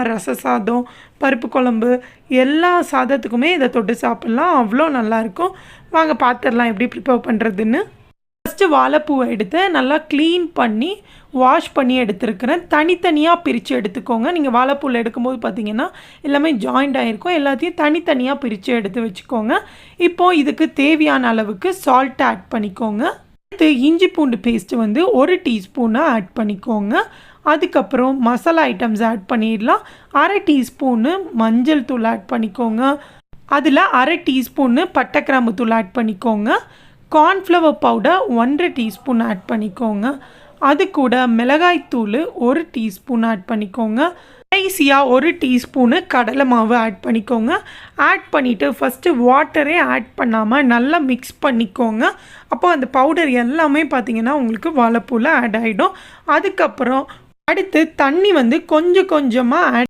ரச சாதம், பருப்பு குழம்பு எல்லா சாதத்துக்குமே இதை தொட்டு சாப்பிட்லாம். அவ்வளோ நல்லாயிருக்கும். வாங்க பார்த்துடலாம் எப்படி ப்ரிப்பேர் பண்ணுறதுன்னு. ஃபஸ்ட்டு வாழைப்பூவை எடுத்து நல்லா க்ளீன் பண்ணி வாஷ் பண்ணி எடுத்துருக்கிறேன். தனித்தனியாக பிரித்து எடுத்துக்கோங்க. நீங்கள் வாழைப்பூவில் எடுக்கும்போது பார்த்தீங்கன்னா எல்லாமே ஜாயிண்ட் ஆகிருக்கும். எல்லாத்தையும் தனித்தனியாக பிரித்து எடுத்து வச்சுக்கோங்க. இப்போது இதுக்கு தேவையான அளவுக்கு சால்ட் ஆட் பண்ணிக்கோங்க. அடுத்து இஞ்சி பூண்டு பேஸ்ட்டு வந்து 1 டீஸ்பூனை ஆட் பண்ணிக்கோங்க. அதுக்கப்புறம் மசாலா ஐட்டம்ஸ் ஆட் பண்ணிடலாம். 1/2 டீஸ்பூனு மஞ்சள் தூள் ஆட் பண்ணிக்கோங்க. அதில் 1/2 டீஸ்பூனு பட்டை கிராம்பு தூள் ஆட் பண்ணிக்கோங்க. கார்ன்ஃப்ளவர் பவுடர் 1/2 டீஸ்பூன் ஆட் பண்ணிக்கோங்க. அது கூட மிளகாய்த்தூள் 1 டீஸ்பூன் ஆட் பண்ணிக்கோங்க. கடைசியாக 1 டீஸ்பூனு கடலை மாவு ஆட் பண்ணிக்கோங்க. ஆட் பண்ணிவிட்டு ஃபஸ்ட்டு வாட்டரே ஆட் பண்ணாமல் நல்லா மிக்ஸ் பண்ணிக்கோங்க. அப்போ அந்த பவுடர் எல்லாமே பார்த்திங்கன்னா உங்களுக்கு வாழைப்பூவில் ஆட் ஆகிடும். அதுக்கப்புறம் அடுத்து தண்ணி வந்து கொஞ்சம் கொஞ்சமாக ஆட்